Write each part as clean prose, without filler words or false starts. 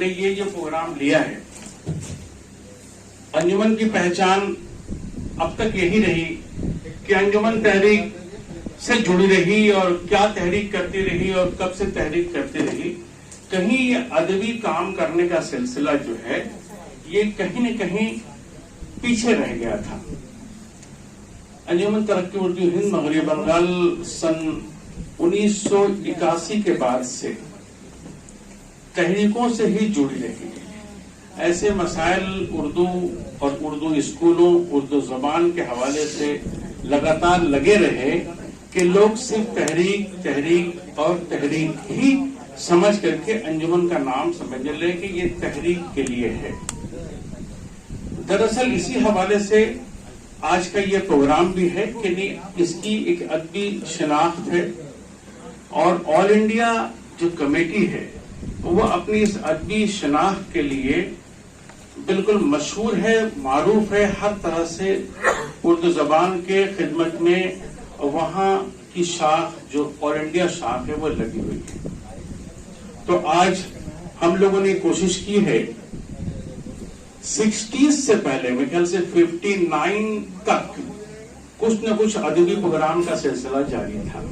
نے یہ जो प्रोग्राम लिया है, अंजुमन की पहचान अब तक यही रही कि अंजुमन तहरीक से जुड़ी रही और क्या तहरीक करती रही और कब से तहरीक करती रही। कहीं ये अदबी काम करने का सिलसिला जो है ये कहीं न कहीं पीछे रह गया था। अंजुमन तरक्की उर्दू हिंद मगरबी बंगाल सन 1981 के बाद से तहरीकों से ही जुड़ी रही है। ऐसे मसाइल उर्दू और उर्दू स्कूलों, उर्दू जबान के हवाले से लगातार लगे रहे कि लोग सिर्फ तहरीक और तहरीक ही समझ करके अंजुमन का नाम समझ ले कि ये तहरीक के लिए है। दरअसल इसी हवाले से आज का ये प्रोग्राम भी है कि नहीं, इसकी एक अदबी शिनाख्त है और ऑल इंडिया जो कमेटी है वो अपनी इस अदबी शिनाख्त के लिए बिल्कुल मशहूर है, मारूफ है, हर तरह से उर्दू जबान के खिदमत में वहाँ की शाख जो ऑल इंडिया शाख है वो लगी हुई है। तो आज हम लोगों ने कोशिश की है 60s से पहले, मेरे ख्याल से 59 तक कुछ न कुछ अदबी प्रोग्राम का सिलसिला जारी था।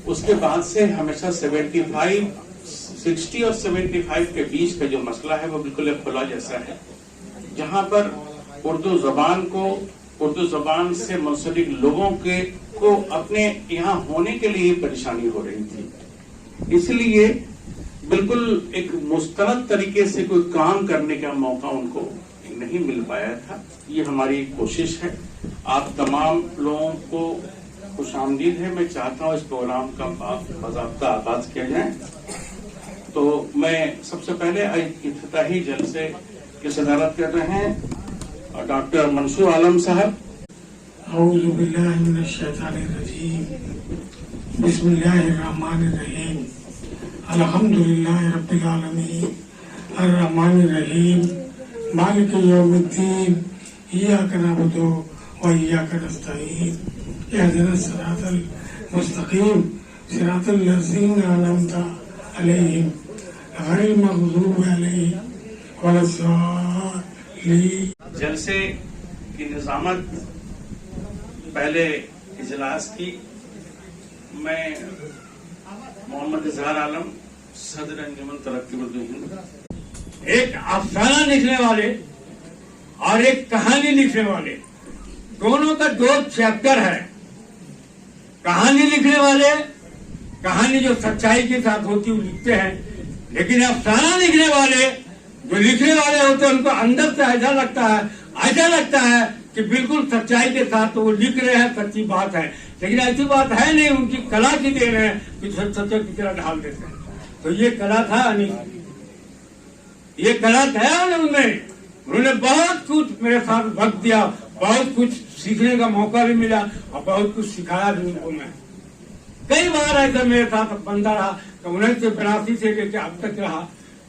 उसके बाद से हमेशा 60 और 75 के बीच का जो मसला है वो बिल्कुल एक खुला जैसा है, जहां पर उर्दू जबान को, उर्दू जबान से मुंसलिक लोगों को अपने यहाँ होने के लिए परेशानी हो रही थी। इसलिए बिल्कुल एक मुस्तरद तरीके से कोई काम करने का मौका उनको नहीं मिल पाया था। ये हमारी कोशिश है। आप तमाम लोगों को खुशामदीद है। मैं चाहता हूँ इस प्रोग्राम का बाकायदा आगाज किया जाए। तो मैं सबसे पहले इफ्तिताही जलसे की सदारत कर रहे हैं डॉक्टर मंसूर आलम साहब। औज़ु बिल्लाहि मिनश शैतानिर रजीम, बिस्मिल्लाहिर रहमानिर रहीम, अल्हम्दुलिल्लाहि रब्बिल आलमीन, अर्रहमानिर रहीम, मालिकि यौमिद्दीन, इय्याका नअबुदु व इय्याका नस्तईन, इहदिनस सिरातल मुस्तकीम, सिरातल लज़ीना अनअमता अलैहिम, गैरिल मग़ज़ूबि अलैहिम वलद्दाल्लीन। जलसे की निजामत पहले इजलास की मैं मोहम्मद इजहार आलम, सदर अंजुमन तरक्की उर्दू हिंद। एक अफसाना लिखने वाले और एक कहानी लिखने वाले, दोनों का 2 चैप्टर है। कहानी लिखने वाले कहानी जो सच्चाई के साथ होती वो लिखते हैं, लेकिन अफसाना लिखने वाले जो लिखने वाले होते हैं उनको अंदर से ऐसा लगता है कि बिल्कुल सच्चाई के साथ तो वो लिख रहे हैं, सच्ची बात है, लेकिन ऐसी बात है नहीं। उनकी कला की देन है कि सच्चे की तरह ढाल देते हैं। तो ये कला था अनिल, ये कला था उनमें। उन्होंने बहुत कुछ मेरे साथ वक्त दिया, बहुत कुछ सीखने का मौका भी मिला और बहुत कुछ सिखाया भी उनको। मैं कई बार ऐसा मेरे साथ बंदा रहा, 1982 से लेकर अब तक रहा।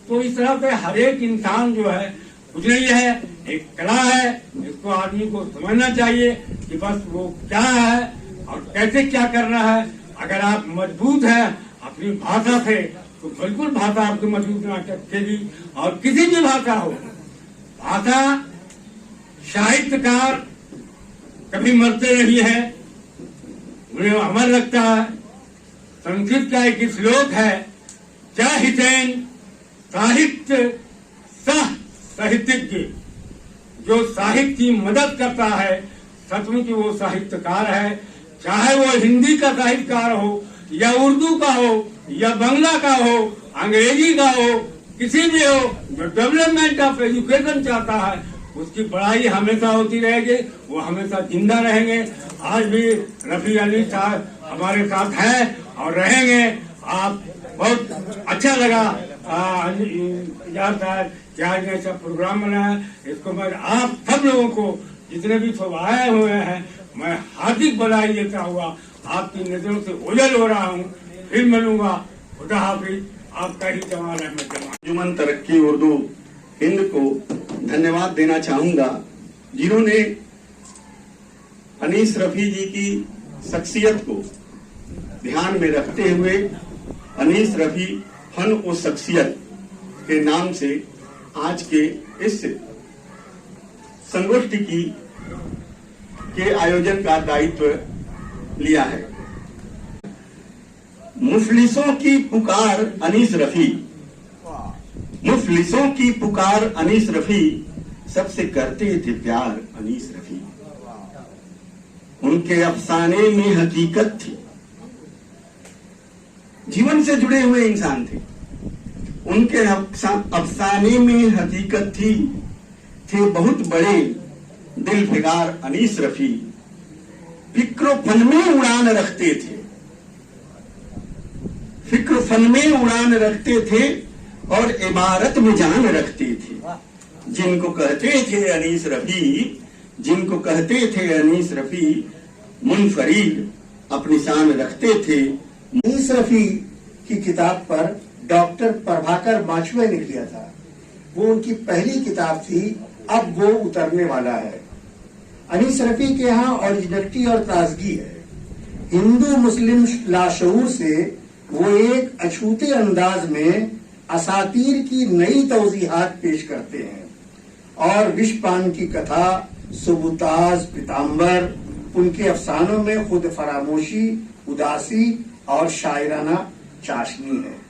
तो इस तरह से हर एक इंसान जो है कुछ नहीं है, एक कला है। इसको आदमी को समझना चाहिए कि बस वो क्या है और कैसे क्या करना है। अगर आप मजबूत हैं अपनी भाषा से तो बिल्कुल भाषा आपकी मजबूत ना रखेगी। और किसी भी भाषा हो, भाषा साहित्यकार कभी मरते नहीं है, उन्हें अमर रखता है। संस्कृत का एक श्लोक है, चाहितेन साहित्य सह साहित्यज्ञ, जो साहित्य की मदद करता है सचमुच वो साहित्यकार है। चाहे वो हिंदी का साहित्यकार हो या उर्दू का हो या बांग्ला का हो, अंग्रेजी का हो, किसी भी हो, जो डेवलपमेंट ऑफ एजुकेशन चाहता है उसकी पढ़ाई हमेशा होती रहेगी, वो हमेशा जिंदा रहेंगे। आज भी रफी अली साहब हमारे साथ हैं और रहेंगे। आप बहुत अच्छा लगा यार साहब क्या ऐसा प्रोग्राम बनाया। इसको मैं आप सब लोगों को जितने भी सब आए हुए हैं मैं हार्दिक बधाई देता हुआ आपकी नजरों से ओझल हो रहा हूँ। फिर मिलूंगा, खुदा हाफिज। आपका ही जवान है। मैं जवान अंजुमन तरक्की उर्दू हिंद को धन्यवाद देना चाहूंगा, जिन्होंने अनीस रफी जी की शख्सियत को ध्यान में रखते हुए अनीस रफी फन और शख्सियत के नाम से आज के इस संगोष्ठी के आयोजन का दायित्व लिया है। मुफलिसों की पुकार अनीस रफी, मुफलिसों की पुकार अनीस रफी, सबसे करते थे प्यार अनीस रफी। उनके अफसाने में हकीकत थी, जीवन से जुड़े हुए इंसान थे। उनके अफसाने में हकीकत थी, थे बहुत बड़े दिल फिगार अनीस रफी। फिक्र फन में उड़ान रखते थे, फिक्र फन में उड़ान रखते थे और इबारत में जान रखते थे। जिनको कहते थे अनीस रफी, जिनको कहते थे अनीस रफी, मुनफरीद अपनी शान रखते थे। अनीस रफी की किताब पर डॉक्टर प्रभाकर माचवे ने लिया था, वो उनकी पहली किताब थी, अब वो उतरने वाला है। अनीस रफी के यहाँ ओरिजिनलिटी और ताजगी है। हिंदू मुस्लिम लाशऊर से वो एक अछूते अंदाज में असातीर की नई तौजीहात पेश करते हैं और विषपान की कथा, सुबुताज, पीताम्बर, उनके अफसानों में खुद फरामोशी, उदासी और शायराना चाशनी है।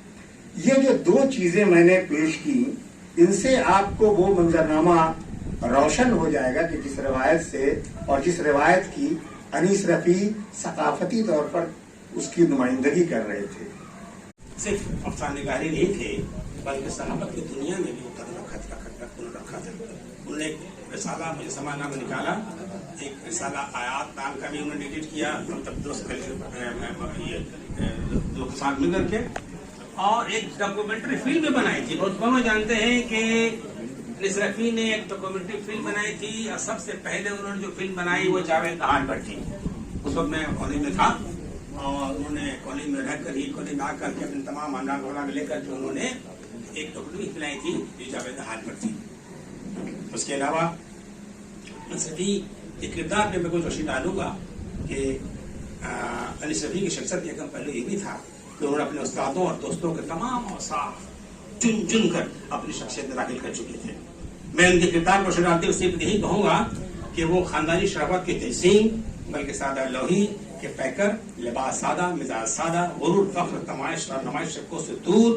ये जो दो चीजें मैंने पेश की, इनसे आपको वो मंजरनामा रोशन हो जाएगा कि जिस रिवायत से और जिस रिवायत की अनीस रफी सकाफती तौर पर उसकी नुमाइंदगी कर रहे थे। सिर्फ अफसानेगारी नहीं थे, बल्कि सहाबत की दुनिया में भी कदम रखा था। उन्होंने एक रिसाला मुजस्समा नाम निकाला, एक रिसाला आयात नाम का भी उन्होंने एडिट किया, तब दोस्त के साथ मिल करके, और एक डॉक्यूमेंट्री फिल्म भी बनाई थी। बहुत कम जानते हैं कि अनीस रफी ने एक डॉक्यूमेंट्री फिल्म बनाई थी, और सबसे पहले उन्होंने जो फिल्म बनाई वो जावेद दहान पर थी। उस वक्त मैं कॉलेज में था और उन्होंने कॉलेज में रहकर ही कॉलेज में आकर के अपने तमाम अनाज लेकर के उन्होंने एक डॉक्यूमेंट्री फिल्म थी जो जावेद दहान पर थी। उसके अलावा अनीस रफी के किरदार में मैं कुछ रोशनी डालूंगा कि अनीस रफी की शख्सियत एकदम पहले ये भी था कि उन्होंने अपने उस्तादों और दोस्तों के तमाम औसाफ चुन चुन कर अपनी शख्सियत में दाखिल कर चुके थे। मैं उनके किरदार को रोशनी डालते हुए सिर्फ यही कहूंगा कि वो खानदानी शराफत के तहसीन, बल्कि सादा लोही के पैकर, लिबास सादा, मिजाज सादा, गुरूर, फख्र, तमाइश और नमाइश से दूर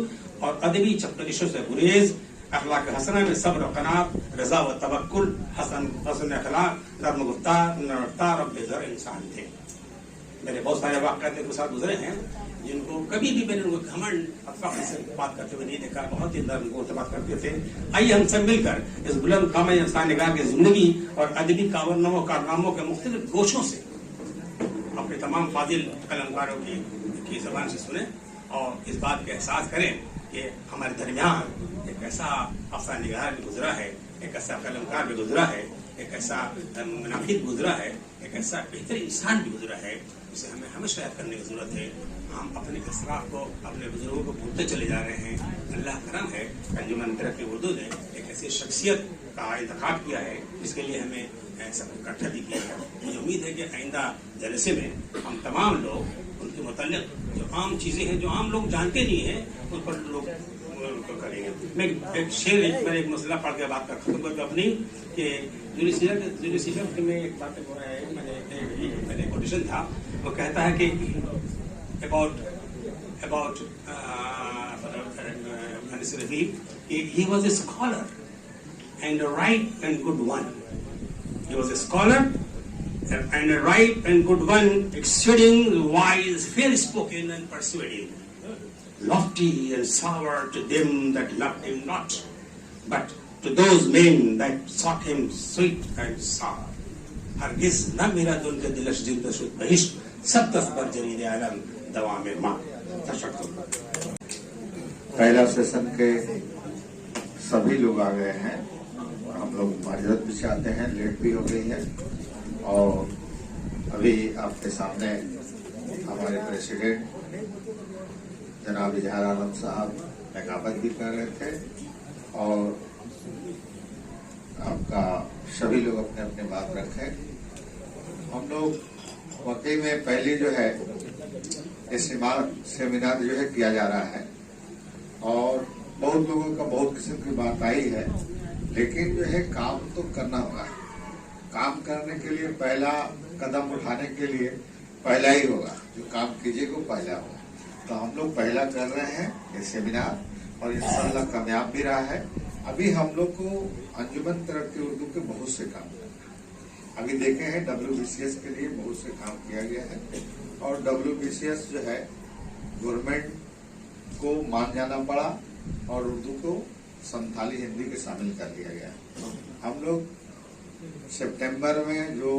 और अदबी चपलिशों से गुरेज, अखलाक हसना में सब्र और कनात, रजा व तवक्कुल, हसन अखलाक, नर्म गुफ्तार, नरफ्तार और बेज़र इंसान थे। मेरे बहुत सारे वाक़यात के साथ गुजरे हैं जिनको कभी भी मैंने उनको घमंड और फख्र से बात करते हुए नहीं देखा। बहुत ही नर्म गोर से बात करते थे। आइए हम सब मिलकर इस बुलंद कामा इंसान निगार की जिंदगी और अदबी कारनामों के मुख्तलिफ गोशों से अपने तमाम फाजिल कलमकारों की जबान से सुने और इस बात का एहसास करें कि हमारे दरमियान एक ऐसा अफसान निगार भी गुजरा है, एक ऐसा कलमकार भी गुजरा है, एक ऐसा मुनाफिक गुजरा है, एक ऐसा बेहतर इंसान भी गुजरा है, जिसे हमें हमेशा याद करने की जरूरत है। हम अपने इसराफ को, अपने बुजुर्गों को भूलते चले जा रहे हैं। अल्लाह करम है, अंजुमन तरक्की उर्दू ने एक ऐसी शख्सियत का इंतखाब किया है जिसके लिए हमें सब इकट्ठा भी किया है। मुझे उम्मीद है कि आइंदा जलसे में हम तमाम लोग उनके मुताल्लिक जो आम चीज़ें हैं जो आम लोग जानते नहीं हैं उन पर लोग करेंगे। मैं एक शेर मैंने एक मसला पढ़ के बात कर खत्म कर अपनी कि यूनिसीफ में एक बात मैंने एक ऑडिशन था, वो कहता है कि about Anis Rafi, he was a scholar and a right and good one. He was a scholar and a right and good one, exceeding wise, fair spoken and persuading, lofty and sour to them that loved him not, but to those men that sought him sweet and sour. हरगिज़ न मेरा दुल के दिलश जिंद शुद बहिश्त सब तस्बर जरीद आलम दवा में माँ। पहला सेशन के सभी लोग आ गए हैं और हम लोग माजरत भी चाहते हैं, लेट भी हो गई है। और अभी आपके सामने हमारे प्रेसिडेंट जनाब इजहार आलम साहब नकाबत भी कर रहे थे और आपका सभी लोग अपने अपने बात रखें। हम लोग वाकई में पहले जो है सेमिनार जो है किया जा रहा है और बहुत लोगों का बहुत किस्म की बात आई है, लेकिन जो है काम तो करना होगा। काम करने के लिए पहला कदम उठाने के लिए पहला ही होगा, जो काम कीजिए वो पहला होगा। तो हम लोग पहला कर रहे हैं ये सेमिनार, और इंशाल्लाह कामयाब भी रहा है। अभी हम लोग को अंजुमन तरक्की उर्दू के बहुत से काम करना है। अभी देखे हैं WBCS के लिए बहुत से काम किया गया है, और WBCS जो है गवर्नमेंट को मान जाना पड़ा और उर्दू को संथाली हिंदी के शामिल कर दिया गया। हम लोग सितंबर में जो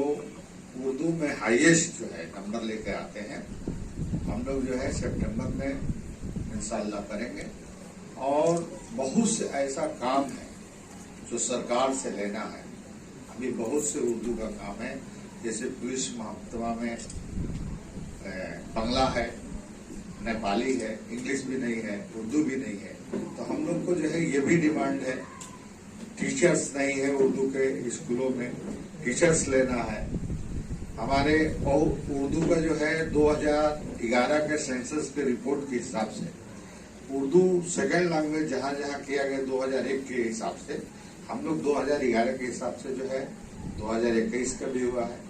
उर्दू में हाईएस्ट जो है नंबर लेके आते हैं, हम लोग जो है सितंबर में इंशाल्लाह करेंगे। और बहुत से ऐसा काम है जो सरकार से लेना है। अभी बहुत से उर्दू का काम है, जैसे पुलिस महकमा में बांग्ला है, नेपाली है, इंग्लिश भी नहीं है, उर्दू भी नहीं है। तो हम लोग को जो है ये भी डिमांड है, टीचर्स नहीं है उर्दू के स्कूलों में, टीचर्स लेना है। हमारे उर्दू का जो है 2011 के सेंसस के रिपोर्ट के हिसाब से उर्दू सेकेंड लैंग्वेज जहां जहां किया गया 2001 के हिसाब से, हम लोग 2011 के हिसाब से जो है 2021 का भी हुआ है,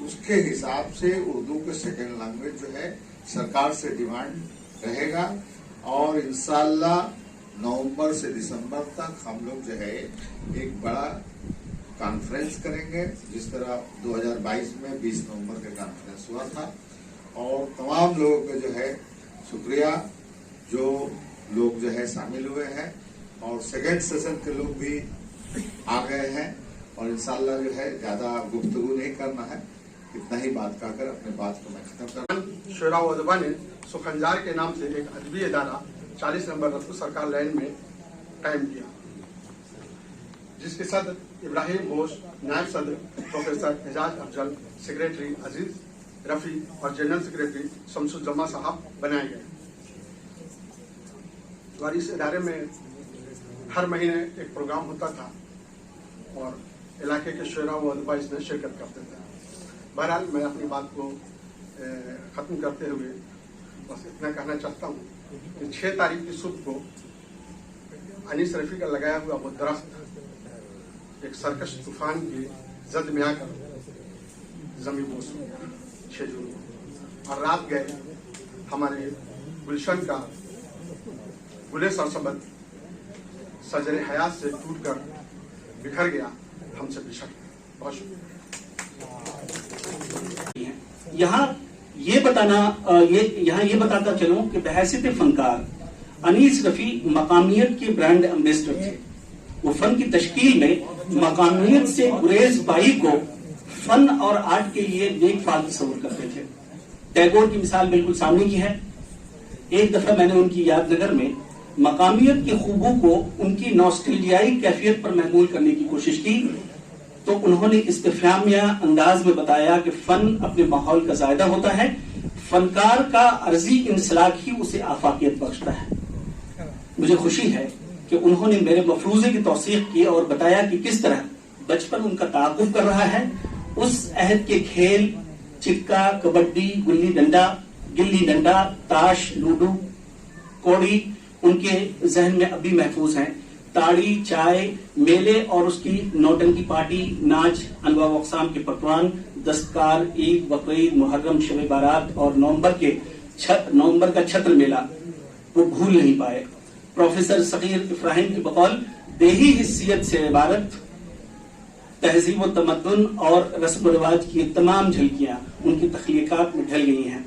उसके हिसाब से उर्दू के सेकेंड लैंग्वेज जो है सरकार से डिमांड रहेगा। और इंशाल्लाह नवंबर से दिसंबर तक हम लोग जो है एक बड़ा कॉन्फ्रेंस करेंगे, जिस तरह 2022 में 20 नवंबर का कॉन्फ्रेंस हुआ था। और तमाम लोगों का जो है शुक्रिया, जो लोग जो है शामिल हुए हैं, और सेकेंड सेशन के लोग भी आ गए हैं। और इंशाल्लाह जो है ज्यादा गुफ्तगू नहीं करना है, इतना ही बात कहकर अपने बात को मैं खत्म कर। शुरा व अदबा ने सुखंजार के नाम से एक अदबी इदारा 40 नंबर रसूल सरकार लाइन में कायम किया, जिसके सदर इब्राहिम घोष, नायब सदर प्रोफेसर एजाज अफजल, सेक्रेटरी अजीज रफी और जनरल सेक्रेटरी शमसुज्जमा साहब बनाए गए। और इस इदारे में हर महीने एक प्रोग्राम होता था और इलाके के शुरा व अदबा इसमें शिरकत करते थे। बहरहाल मैं अपनी बात को खत्म करते हुए बस इतना कहना चाहता हूँ कि 6 तारीख की सुबह को अनीस रफी का लगाया हुआ वो दरख्त एक सर्कस तूफान की जद में आकर जमीन बोस हो गया 6 जून को। और रात गए हमारे गुलशन का गुले सरसबत सजरे हयात से टूटकर बिखर गया, हमसे बिछड़ गया। बहुत शुक्रिया। यहाँ ये बताता चलूं कि बहैसियत फनकार अनीस रफी मकामियत के ब्रांड एम्बेसडर थे। वो फन की तश्कील में मकामियत से गुरेज बाई को फन और आर्ट के लिए नेकफाल तस्वुर करते थे। टैगोर की मिसाल बिल्कुल सामने की है। एक दफा मैंने उनकी यादनगर में मकामियत की खूबों को उनकी नॉस्टैल्जियाई कैफियत पर महमूल करने की कोशिश की, तो उन्होंने इस्तिफहामिया अंदाज में बताया कि फन अपने माहौल का जायदा होता है, फनकार का अर्जी इंसलाक ही उसे आफाकियत बख्शता है। मुझे खुशी है कि उन्होंने मेरे मफरूजे की तौसीक की और बताया कि किस तरह बचपन उनका ताक़ुब कर रहा है। उस अहद के खेल चिक्का, कबड्डी, गिल्ली डंडा, ताश, लूडो, कौड़ी उनके जहन में अभी महफूज हैं। ताड़ी, चाय, मेले और उसकी नौटंकी पार्टी, नाच, अनवा अक़साम के पकवान, दस्तकार, ईद, बकरीद, मुहर्रम, शब बारात और नवंबर का छत्र मेला वो भूल नहीं पाए। प्रोफेसर सगीर इब्राहिम की बकौल देही हिस्सियत से इबारत तहजीब व तमद्दुन और रस्म रिवाज की तमाम झलकियां उनकी तख्लीकात में ढल गई हैं।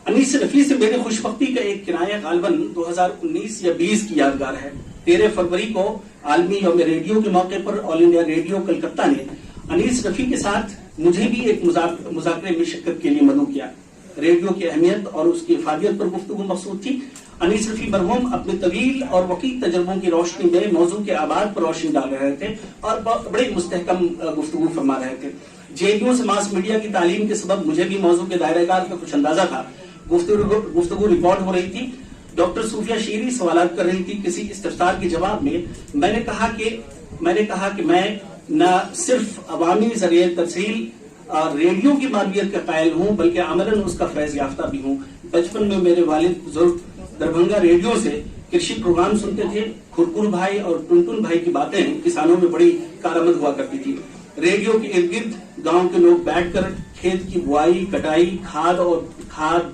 अनीस रफी से मेरी खुशबख्ती का एक किनाया गालबन 2019 या 20 की यादगार है। 13 फरवरी को आलमी यौम रेडियो के मौके पर ऑल इंडिया रेडियो कलकत्ता ने अनीस रफी के साथ मुझे भी एक मुज़ाकरे में शिरकत के लिए मदऊ किया। रेडियो की अहमियत और उसकी इफादियत पर गुफ्तगू मकसूद थी। अनीस रफी मरहूम अपने तवील और वकील तजर्बों की रोशनी में मौजू के आबाद पर रोशनी डाल रहे थे और बड़े मुस्तहकम गुफ्तगू फरमा रहे थे। जेडीओ से मास मीडिया की तालीम के सबब मुझे भी मौजू के दायरेकार का कुछ अंदाजा था। गुफ्तगू रिकॉर्ड हो रही थी। डॉक्टर सूफिया शीरी सवालात कर रही थी। किसी इस्तिफ्तार के जवाब में मैंने कहा कि मैं न सिर्फ अवामी ज़रिए तरसील रेडियो की मानवियत का कायल हूँ, बल्कि अमलन उसका फैज याफ्ता भी हूँ। बचपन में मेरे वालिद बुजुर्ग दरभंगा रेडियो से कृषि प्रोग्राम सुनते थे। खुरकुर भाई और टुनटुन भाई की बातें किसानों में बड़ी कारआमद हुआ करती थी। रेडियो के इर्द गिर्द गांव के लोग बैठकर खेत की बुआई, कटाई, खाद,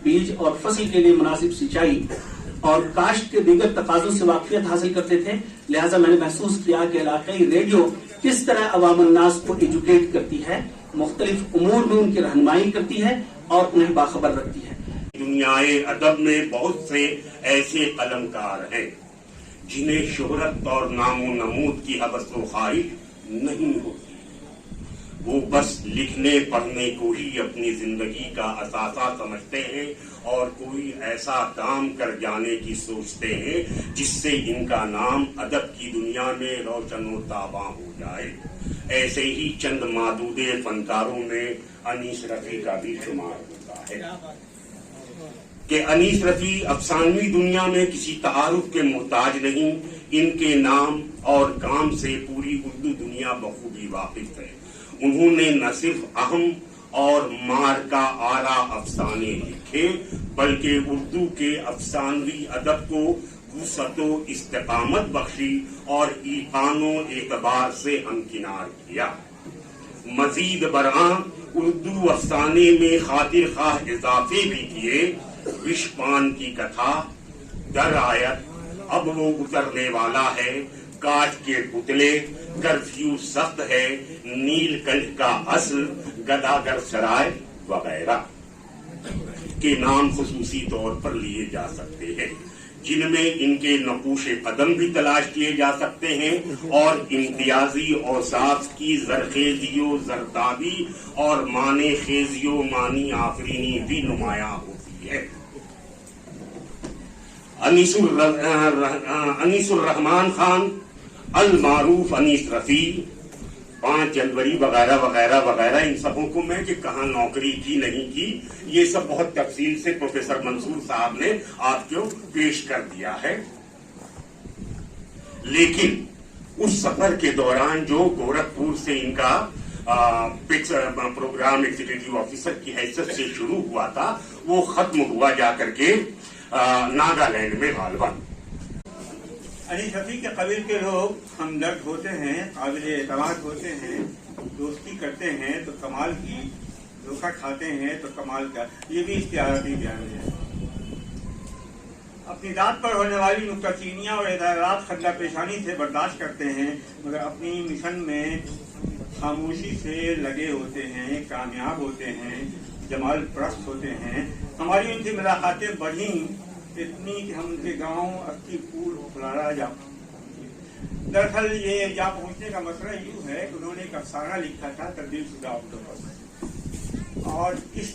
बीज और फसल के लिए मुनासिब सिंचाई और काश्त के दीगर तकाज़ों से वाक़फियत हासिल करते थे। लिहाजा मैंने महसूस किया कि इलाकाई रेडियो किस तरह अवाम नास को एजुकेट करती है, मुख्तलिफ उमूर में उनकी रहनुमाई करती है और उन्हें बाखबर रखती है। दुनियाए अदब में बहुत से ऐसे कलमकार हैं जिन्हें शोहरत और नामो नमूद की हवस व ख्वाहिश नहीं होती। वो बस लिखने पढ़ने को ही अपनी जिंदगी का असासा समझते हैं और कोई ऐसा काम कर जाने की सोचते हैं जिससे इनका नाम अदब की दुनिया में रोशन व ताबा हो जाए। ऐसे ही चंद मादूदे फनकारों में अनीस रफी का भी शुमार होता है कि अनीस रफी अफसानवी दुनिया में किसी तारुफ के मोहताज नहीं। इनके नाम और काम से पूरी उर्दू दुनिया बखूबी वाकिफ है। उन्होंने न सिर्फ अहम और मार का आरा अफसाने लिखे बल्कि उर्दू के अफसानवी अदब को वुसअतो इस्तिकामत बख्शी और ईकानो एतबार से हमकिनार किया। मजीद बरआं उर्दू अफसाने में खातिर खाह इजाफे भी किए। विषपान की कथा, दर आयत, अब वो उतरने वाला है, काट के पुतले, कर्फ्यू सख्त है, नीलकंठ का असल, गदागर सराय वगैरह के नाम खुसूसी तौर पर लिए जा सकते हैं, जिनमें इनके नकूशे कदम भी तलाश किए जा सकते हैं और इम्तियाजी औसाफ की जरखेजियो जरदाबी और माने खेजियो मानी आफरीनी भी नुमायां होती है। अनीसुर रहमान खान अल मारूफ अनीस रफी, 5 जनवरी वगैरह वगैरह वगैरह, इन सबों को मैं कि कहाँ नौकरी की नहीं की, ये सब बहुत तफसील से प्रोफेसर मंसूर साहब ने आपको पेश कर दिया है। लेकिन उस सफर के दौरान जो गोरखपुर से इनका प्रोग्राम एग्जीक्यूटिव ऑफिसर की हैसियत से शुरू हुआ था, वो खत्म हुआ जाकर के नागालैंड में गालवन। अनीस रफी के कबील के लोग हमदर्द होते हैं, काबिल एतमाद होते हैं, दोस्ती करते हैं तो कमाल की, धोखा खाते हैं तो कमाल का। ये भी इश्तिहाराती बयान है। अपनी दाद पर होने वाली नुक्ताचीनियां और इदारात खद्दा पेशानी से बर्दाश्त करते हैं, मगर अपनी मिशन में खामोशी से लगे होते हैं, कामयाब होते हैं, जमाल परस्त होते हैं। हमारी उनसे मुलाकातें बढ़ी इतनी कि हम उनके गांव अस्थि फूल फुलारा जा। दरअसल ये जा पहुंचने का मसला यूं है कि उन्होंने एक अफसाना लिखा था तब्दील शुदा ऑक्टोपस, और इस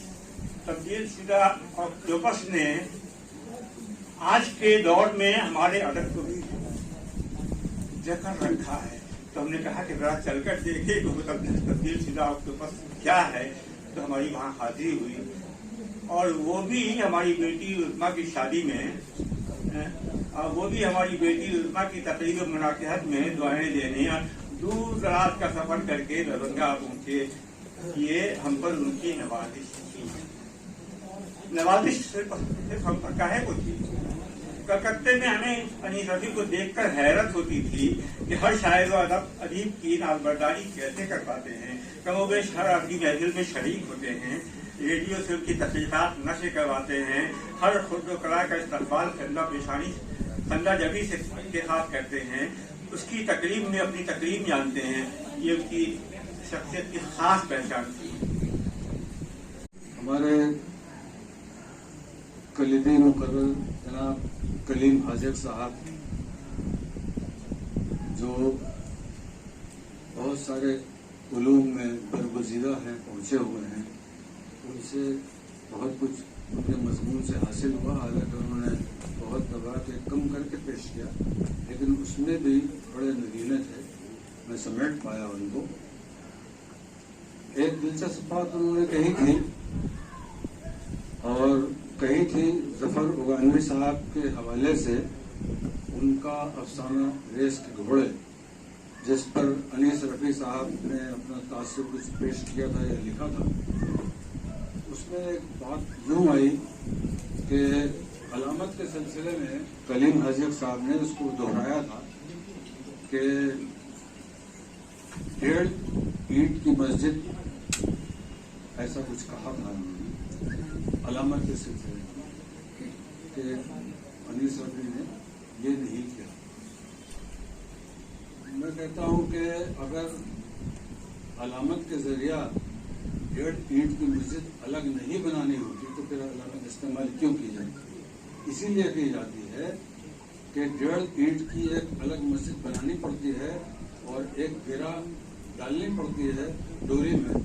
तब्दील शुदा ऑक्टोपस ने आज के दौर में हमारे अदब को भी जकड़ रखा है। तो हमने कहा कि जरा चलकर देखे कि तब्दील शुदा ऑक्टोपस क्या है। तो हमारी वहाँ हाजिरी हुई और वो भी हमारी बेटी उस्मा की शादी में, वो भी हमारी बेटी उस्मा की तकरीब मुनाक़हत में दुआएं देने दूर दराज का सफर करके दरभंगा पहुंचे। ये हम पर उनकी नवाजिश थी। नवाजिश सिर्फ हम पर काहे को थी। कलकत्ते में हमें अनीस रफी को देखकर हैरत होती थी कि हर शायर व अदीब की नालबरदारी कैसे कर पाते हैं। कमोबेश हर आदमी महफिल में शरीक होते हैं, रेडियो से उनकी तहकीकात नशर करवाते हैं, हर खुर्द कला का इस्तकबाल खंदा जबी से के साथ करते हैं, उसकी तकरीब में अपनी तकरीब जानते हैं। ये उनकी शख्सियत की खास पहचान थी। हमारे कलीदी मुकर्रर जनाब कलीम हाजिर साहब, जो बहुत सारे उलूम में बरगुज़ीदा हैं, पहुँचे हुए हैं, उनसे बहुत कुछ उनके मजमून से हासिल हुआ। हालांकि उन्होंने बहुत दबाके कम करके पेश किया, लेकिन उसमें भी बड़े नगीने थे, मैं समेट पाया उनको। एक दिलचस्प बात उन्होंने कही थी और कही थी जफर उगानवी साहब के हवाले से उनका अफसाना रेस के घोड़े, जिस पर अनीस रफी साहब ने अपना तासुर कुछ पेश किया था या लिखा था। उसमें एक बात यूं आई कि علامت کے سلسلے میں کلیم حاجی صاحب نے اس کو دہرایا تھا کہ 1.5 اینٹ کی مسجد ایسا کچھ کہا تھا انہوں نے علامت کے سلسلے میں کہ انیس رفیع نے یہ نہیں کیا. میں کہتا ہوں کہ اگر علامت کے ذریعہ 1.5 اینٹ کی مسجد الگ نہیں بنانی ہوتی تو پھر علامت استعمال کیوں کی جاتی؟ اسی لیے کی جاتی ہے کہ 1.5 اینٹ کی ایک الگ مسجد بنانی پڑتی ہے اور ایک گرا ڈالنی پڑتی ہے ڈوری میں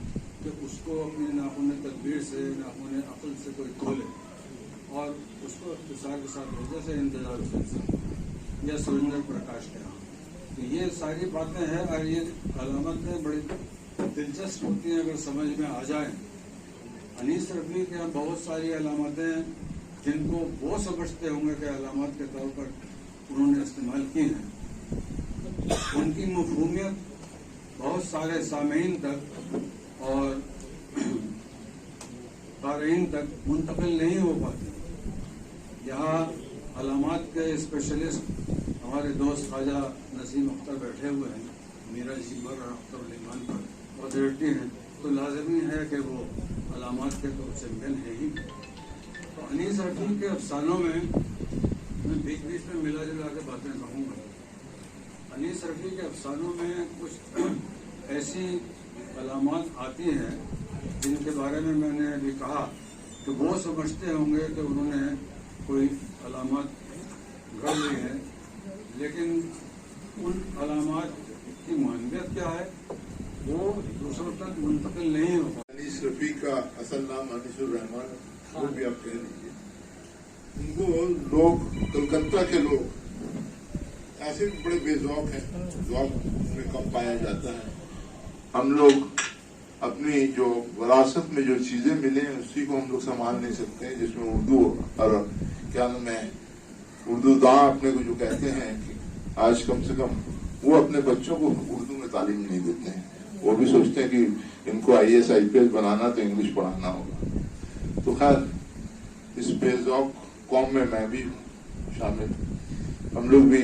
کہ اس کو اپنے ناخن تدبیر سے ناخن عقل سے کوئی کھولے اور اس کو اختصار کے ساتھ ہو جیسے انتظار حسین صاحب یا سریندر پرکاش کے ہاں. تو یہ ساری باتیں ہیں اور یہ علامتیں بڑی دلچسپ ہوتی ہیں اگر سمجھ میں آ جائیں. انیس رفیع کے بہت ساری علامتیں ہیں جن کو وہ سمجھتے ہوں گے کہ علامات کے طور پر انہوں نے استعمال کی ہیں. ان کی مفہومیت بہت سارے سامعین تک اور قارئین تک منتقل نہیں ہو پاتی. یہاں علامات کے اسپیشلسٹ ہمارے دوست خواجہ نسیم اختر بیٹھے ہوئے ہیں, میرا جی پر اور اختر الایمان پر اتھارٹی ہیں, تو لازمی ہے کہ وہ علامات کے تو چیمپئن ہے ہی. تو انیس رفیع کے افسانوں میں بیچ بیچ میں ملا جلا کے باتیں کہوں گا. انیس رفیع کے افسانوں میں کچھ ایسی علامات آتی ہیں جن کے بارے میں نے ابھی کہا کہ وہ سمجھتے ہوں گے کہ انہوں نے کوئی علامات گھڑ لی ہے, لیکن ان علامات کی ماہیت کیا ہے وہ دوسروں تک منتقل نہیں ہوتا. انیس رفیع کا اصل نام انیس الرحمان, وہ بھی آپ کہہ لیجیے. ان کو لوگ کلکتہ کے لوگ ایسے بھی بڑے بے ذوق ہیں, ذوق میں کم پایا جاتا ہے. ہم لوگ اپنی جو وراثت میں جو چیزیں ملے ہیں اسی کو ہم لوگ سنبھال نہیں سکتے ہیں, جس میں اردو اور کیا نام ہے اردو داں اپنے کو جو کہتے ہیں کہ آج کم سے کم وہ اپنے بچوں کو اردو میں تعلیم نہیں دیتے ہیں. وہ بھی سوچتے ہیں کہ ان کو IAS IPS بنانا تو انگلش پڑھانا ہوگا. تو خیر اس بے ذوق قوم میں بھی شامل. ہم لوگ بھی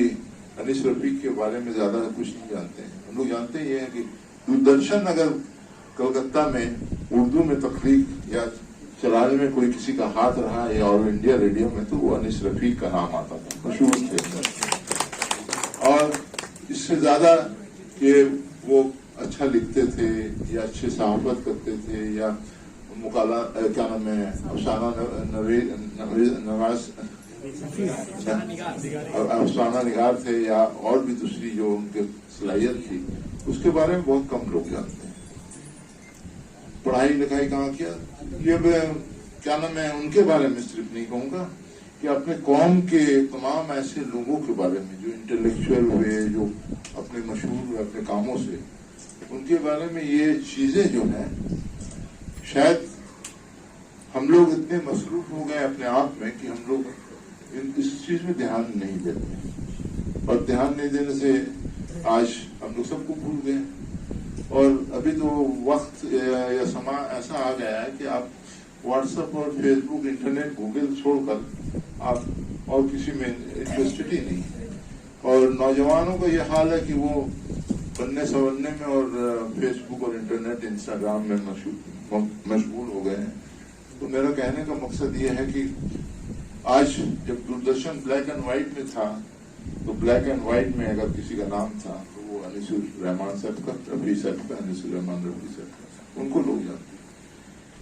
انیس رفیع کے بارے میں زیادہ کچھ نہیں جانتے ہیں. ہم لوگ جانتے یہ ہیں کہ دوردرشن اگر کلکتہ میں اردو میں تخلیق یا چلانے میں کوئی کسی کا ہاتھ رہا یا آل انڈیا ریڈیو میں تو وہ انیس رفیع کا نام آتا تھا, مشہور تھے. اور اس سے زیادہ کہ وہ اچھا لکھتے تھے یا اچھے صحافت کرتے تھے یا مقالہ کیا نام ہے افسانہ نگار تھے یا اور بھی دوسری جو ان کی صلاحیت تھی, اس کے بارے میں بہت کم لوگ جانتے ہیں. پڑھائی لکھائی کہاں کیا, یہ کیا نام ہے ان کے بارے میں صرف نہیں کہوں گا کہ اپنے قوم کے تمام ایسے لوگوں کے بارے میں جو انٹلیکچوئل ہوئے, جو اپنے مشہور ہوئے اپنے کاموں سے, ان کے بارے میں یہ چیزیں جو ہیں شاید ہم لوگ اتنے مصروف ہو گئے اپنے آپ میں کہ ہم لوگ اس چیز میں دھیان نہیں دیتے, اور دھیان نہیں دینے سے آج ہم لوگ سب کو بھول گئے. اور ابھی تو وقت یا سما ایسا آ گیا ہے کہ آپ واٹس ایپ اور فیس بک انٹرنیٹ گوگل چھوڑ کر آپ اور کسی میں انٹرسٹڈ ہی نہیں ہے. اور نوجوانوں کا یہ حال ہے کہ وہ بننے سنورنے میں اور فیس بک اور انٹرنیٹ انسٹاگرام میں مشغول ہو گئے ہیں. تو میرا کہنے کا مقصد یہ ہے کہ آج جب دوردرشن بلیک اینڈ وائٹ میں تھا تو بلیک اینڈ وائٹ میں اگر کسی کا نام تھا تو وہ انیس الرحمان صاحب کا, رفیع صاحب کا, انیس الرحمان رفیع صاحب کا, ان کو لوگ جانتے ہیں.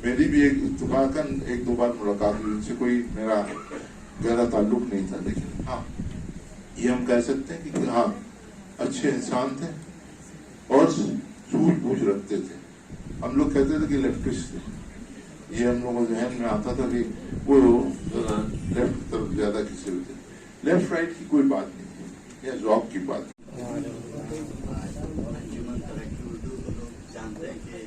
میری بھی ایک اتفاقاً 1-2 بار ملاقات ہوئی, ان سے کوئی میرا گہرا تعلق نہیں تھا, لیکن ہاں یہ ہم کہہ سکتے ہیں کہ ہاں اچھے انسان تھے اور سوجھ بوجھ رکھتے تھے. ہم لوگ کہتے تھے کہ لیفٹسٹ تھے, یہ ہم لوگوں ذہن میں آتا تھا کہ وہ لیفٹ طرف زیادہ کسی ہوتے, لیفٹ رائٹ کی کوئی بات نہیں تھی یا ذوق کی بات. انجمن ترقی اردو کو لوگ جانتے ہیں کہ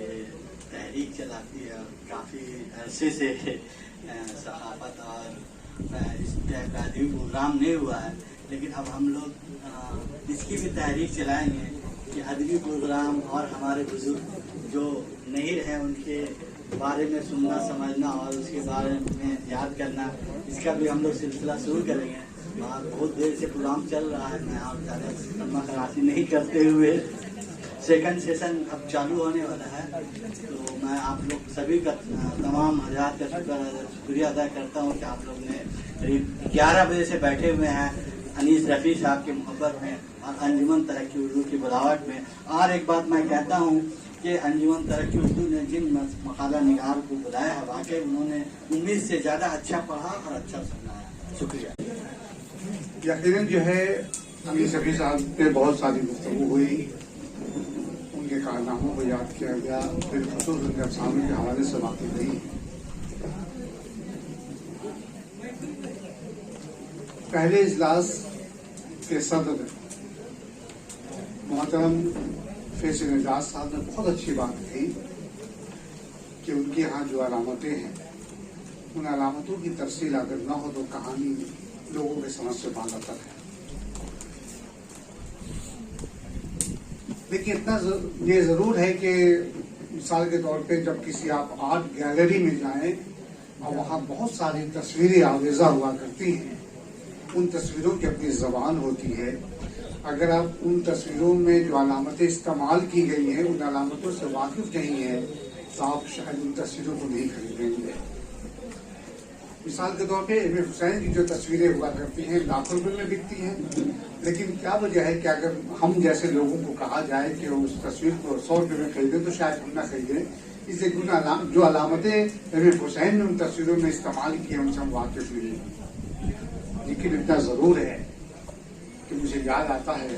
تحریک چلاتی ہے اور کافی عرصے سے صحافت اور اس کا ادبی پروگرام نہیں ہوا ہے, لیکن اب ہم لوگ اس کی بھی تحریک چلائیں گے کہ ادبی پروگرام اور ہمارے بزرگ جو نہیں رہے ان کے बारे में सुनना समझना और उसके बारे में याद करना, इसका भी हम लोग सिलसिला शुरू करेंगे। और बहुत देर से प्रोग्राम चल रहा है, मैं और ज़्यादा लम्बा कराची नहीं करते हुए सेकंड सेशन अब चालू होने वाला है। तो मैं आप लोग सभी का तमाम हजरात का शुक्रिया अदा करता हूँ कि आप लोग ने करीब 11 बजे से बैठे हुए हैं अनीस रफ़ी साहब की मोहब्बत में और अंजुमन तरक्की उर्दू की बनावट में। और एक बात मैं कहता हूँ कि अंजुमन तरक्की उर्दू ने जिन मकाला निगार को बुलाया है, वाकई उन्होंने उम्मीद से ज़्यादा अच्छा पढ़ा और अच्छा सुनाया। शुक्रिया। यकीनन जो है अनीस रफ़ी साहब पे बहुत सारी गुफ्तगू हुई, उनके कारनामों को याद किया गया, बिलखसूस उनके अफसानों के हवाले से बातें गई। पहले इजलास के सदर मोहतरम फैसल एजाज साहब ने बहुत अच्छी बात कही कि उनके यहाँ जो अलामतें हैं, उन अलामतों की तफसील अगर न हो तो कहानी लोगों के समझ से बाहर तक है। लेकिन इतना ये जरूर है कि मिसाल के तौर पे जब किसी आप आर्ट गैलरी में जाएं और वहाँ बहुत सारी तस्वीरें आवेजा हुआ करती हैं, उन तस्वीरों की अपनी ज़बान होती है। अगर आप उन तस्वीरों में जो अलामतें इस्तेमाल की गई हैं उन अलामतों से वाकिफ नहीं है तो आप शायद उन तस्वीरों को नहीं खरीदेंगे। मिसाल के तौर पे इमाम हुसैन की जो तस्वीरें हुआ करती हैं लाखों रुपए में बिकती हैं, लेकिन क्या वजह है कि अगर हम जैसे लोगों को कहा जाए कि उस तस्वीर को 100 रुपये में खरीदें तो शायद हम ना खरीदें। इसलिए जो अलामतें इमाम हुसैन ने उन तस्वीरों में इस्तेमाल की हैं उनसे हम वाकिफ नहीं हैं। लेकिन इतना जरूर है कि मुझे याद आता है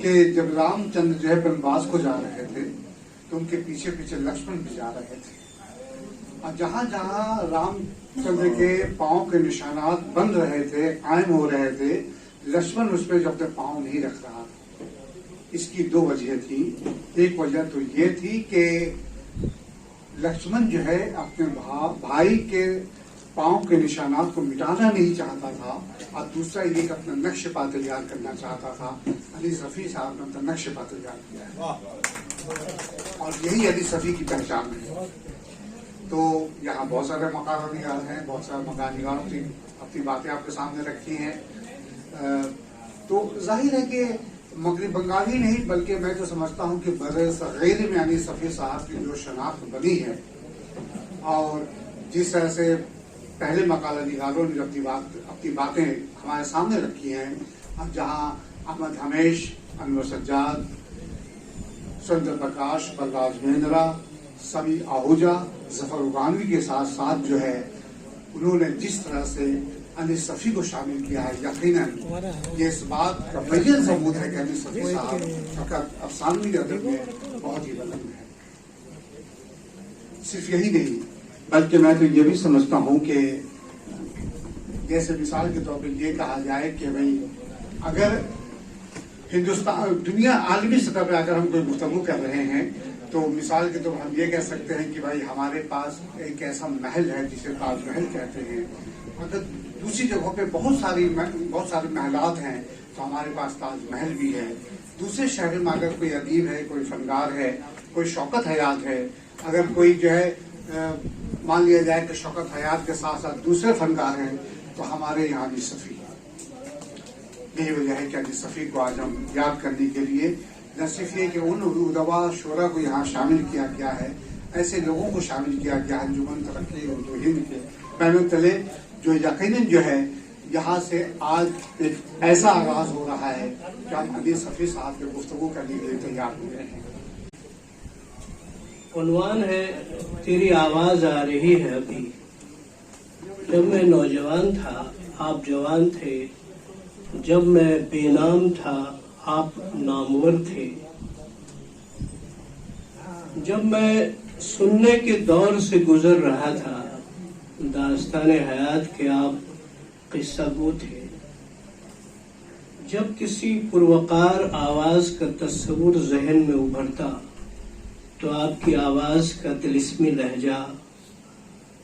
कि जब रामचंद्र जो है बनवास को जा रहे थे तो उनके पीछे पीछे लक्ष्मण भी जा रहे थे, और जहां जहां रामचंद्र के पांव के निशानात बन रहे थे, कायम हो रहे थे, लक्ष्मण उस पर अपने पांव नहीं रख रहा था। इसकी दो वजह थी। एक वजह तो ये थी कि लक्ष्मण जो है अपने भाई के पांव के निशानात को मिटाना नहीं चाहता था, और दूसरा ये कि अपना नक्श पा तैयार करना चाहता था। अनीस रफ़ी साहब ने अपना नक्श पा तैयार किया है और यही अनीस रफ़ी की पहचान है। तो यहाँ बहुत सारे मकान निगार हैं, बहुत सारे मकान निगारों की अपनी बातें आपके सामने रखी हैं। तो जाहिर है कि मगरब बंगाली नहीं बल्कि मैं तो समझता हूँ कि बर सग़ीर में अनीस रफ़ी साहब की जो शनाख्त बनी है और जिस तरह से पहले मकाला निगारों ने अपनी बातें हमारे सामने रखी हैं, जहाँ अहमद हमेश, अनवर सज्जाद, सुंदर प्रकाश, बलराज मेहंद्रा, समी आहूजा, जफर उगानवी के साथ साथ जो है उन्होंने जिस तरह से अनीस रफ़ी को शामिल किया है, यकीनन ये इस बात का मुय्यन सबूत है कि अनीस रफ़ी साहब का अफसानवी अदब में बहुत ही बुलंद है। सिर्फ यही नहीं बल्कि मैं तो ये भी समझता हूँ कि जैसे मिसाल के तौर पर ये कहा जाए कि भाई अगर हिंदुस्तान दुनिया आलमी सतह पर अगर हम कोई गुफ्तगू कर रहे हैं तो मिसाल के तौर हम ये कह सकते हैं कि भाई हमारे पास एक ऐसा महल है जिसे ताजमहल कहते हैं। अगर दूसरी जगहों पे बहुत सारे महलात हैं तो हमारे पास ताजमहल भी है। दूसरे शहर में अगर कोई अदीब है, कोई फनकार है, कोई शौकत हयात है, अगर कोई जो है मान लिया जाए कि शौकत हयात के साथ साथ दूसरे फनकार हैं तो हमारे यहाँ अनीस रफ़ी। यही वजह है कि अनीस रफ़ी को आज हम याद करने के लिए न सिर्फ ये कि उन उदवा शोरा को यहाँ शामिल किया गया है, ऐसे लोगों को शामिल किया गया है अंजुमन तरक्की उर्दू हिंद के बैनुल तले, जो यकीनन जो है यहाँ से आज एक ऐसा आगाज हो रहा है कि हम अनीस रफ़ी साहब के गुफ्तगू करने के लिए तैयार हो गए हैं। उन्वान है तेरी आवाज आ रही है अभी। जब मैं नौजवान था आप जवान थे, जब मैं बेनाम था आप नामवर थे, जब मैं सुनने के दौर से गुजर रहा था दास्ताने हयात के आप किस्सा गो थे। जब किसी पुरवकार आवाज का तस्वुर जहन में उभरता तो आपकी आवाज का तिलिस्मी लहजा,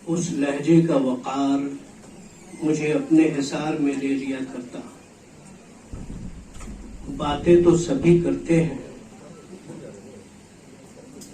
उस लहजे का वक़ार मुझे अपने हिसार में ले लिया करता। बातें तो सभी करते हैं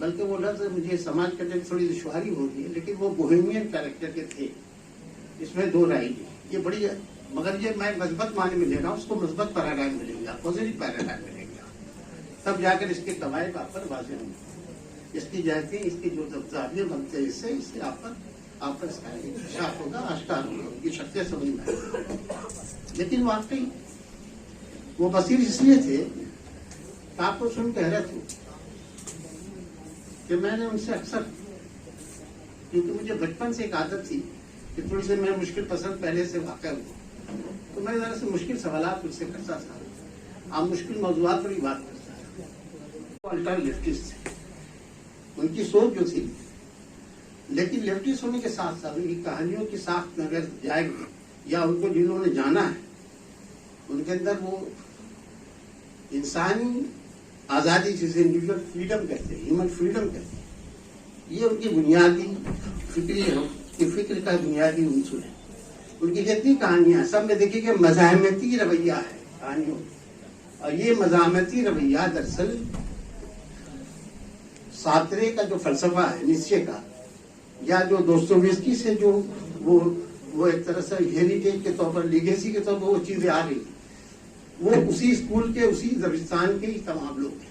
बल्कि वो लफ्ज मुझे समाज करने में थोड़ी दुश्वारी हो रही है, लेकिन वो बोहेमियन कैरेक्टर के थे, इसमें दो राय नहीं। ये बड़ी, मगर ये मैं मस्बत माने में ले रहा हूँ, उसको मस्बत पैराडाइम मिलेगा, पॉजिटिव पैराडाइम मिलेगा, तब जाकर इसके कवायद आप पर वाज़ेह होंगे, इसकी जाती इसकी जो जाविये बनते हैं, इससे आप पर इसका इंकशाफ होगा, आश्कार होगा, उनकी शक्तियाँ समझ में आएगी। लेकिन वाकई वो बसीर इसलिए थे, आपको सुन कह रहे थे कि मैंने उनसे अक्सर, क्योंकि मुझे बचपन से एक आदत थी कि थोड़ी सी मैं मुश्किल पसंद पहले से वाक़या हूँ, तो मैं ज़रा से मुश्किल सवालात उनसे करता था, आप मुश्किल मौज़ूआत पर ही बात करता था। अल्टर लेफ्टिस्ट थे, उनकी सोच जो थी, लेकिन लेफ्टिस्ट होने के साथ साथ उनकी कहानियों की साख्त में अगर जाएंगे या उनको जिन्होंने जाना है, उनके अंदर वो इंसानी आज़ादी जिसे इंडिविजुअल फ्रीडम कहते हैं, ह्यूमन फ्रीडम कहते हैं, ये उनकी बुनियादी फिक्र का बुनियादी उनसूर है। उनकी जितनी कहानियां सब में देखिए कि मज़ाहमती रवैया है कहानियों, और ये मज़ाहमती रवैया दरअसल सार्त्रे का जो फलसफा है निश्चय का, या जो दोस्तोयेव्स्की से जो वो एक तरह से हेरिटेज के तौर पर, लीगेसी के तौर पर वो चीजें आ रही, वो उसी स्कूल के, उसी दबिस्तान के ही तमाम लोग हैं।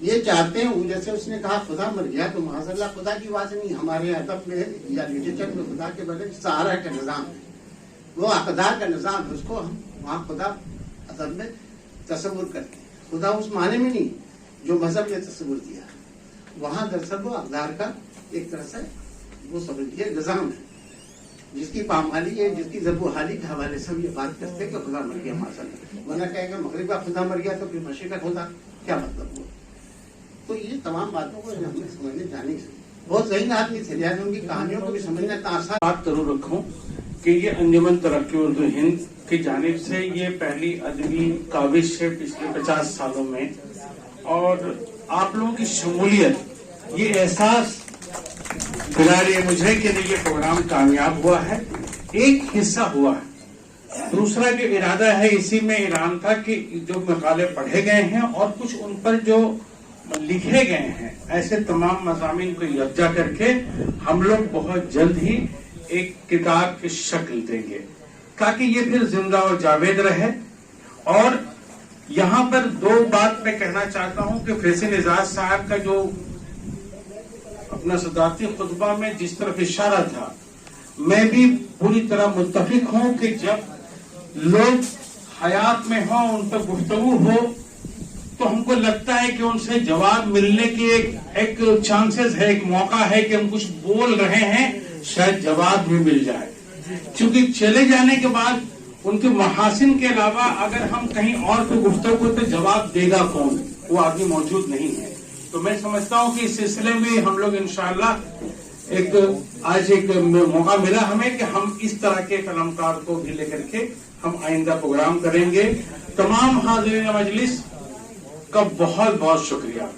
ये चाहते हैं, जैसे उसने कहा खुदा मर गया, तो माज़अल्लाह खुदा की बात नहीं, हमारे अदब में या लिटरेचर में खुदा के बदले सहारा का निज़ाम है, वो अक़दार का निज़ाम है, उसको हम वहाँ खुदा अदब में तस्वुर करते हैं। खुदा उस माने में नहीं जो मजहब ने तस्वुर दिया, वहाँ दरअसल वो अक़दार का एक तरह से वो समझिए निज़ाम है, जिसकी पामाली है, जिसकी ज़बूहाली के हवाले से हम ये बात करते हैं कि खुदा मर गया माशाअल्लाह, वरना कहेगा मगरिब का खुदा मर गया तो फिर मशरिक़ का खुदा क्या मतलब हुआ। तो ये तमाम बातों को हमें समझने जाने से बहुत सही आदमी थे, लिहाजा उनकी कहानियों को भी समझना आसान। बात जरूर रखूं कि ये अंजुमन तरक्की उर्दू हिंद की जानिब से ये पहली अदबी काविश है पिछले 50 सालों में, और आप लोगों की शमूलियत, ये एहसास दिला मुझे कि ये प्रोग्राम कामयाब हुआ है, एक हिस्सा हुआ है। दूसरा जो इरादा है इसी में ईरान था कि जो मकाले पढ़े गए हैं और कुछ उन पर जो लिखे गए हैं, ऐसे तमाम मज़ामीन को यकजा करके हम लोग बहुत जल्द ही एक किताब की शक्ल देंगे, ताकि ये फिर जिंदा और जावेद रहे। और यहाँ पर दो बात मैं कहना चाहता हूँ कि फैसल एजाज साहब का जो अपना सदारती खुतबा में जिस तरफ इशारा था, मैं भी पूरी तरह मुत्तफिक हूँ कि जब लोग हयात में हों, उन पर गुफ्तगू हो, तो हमको लगता है कि उनसे जवाब मिलने की एक चांसेस है, एक मौका है कि हम कुछ बोल रहे हैं, शायद जवाब भी मिल जाए। क्योंकि चले जाने के बाद उनके महासिन के अलावा अगर हम कहीं और पे गुफ्तगू को, तो जवाब देगा कौन, वो आदमी मौजूद नहीं है। तो मैं समझता हूँ कि इस सिलसिले में हम लोग इंशाअल्लाह आज एक मौका मिला हमें कि हम इस तरह के कलामकार को भी लेकर के हम आइंदा प्रोग्राम करेंगे। तमाम हाज़िरीन मजलिस का बहुत बहुत शुक्रिया।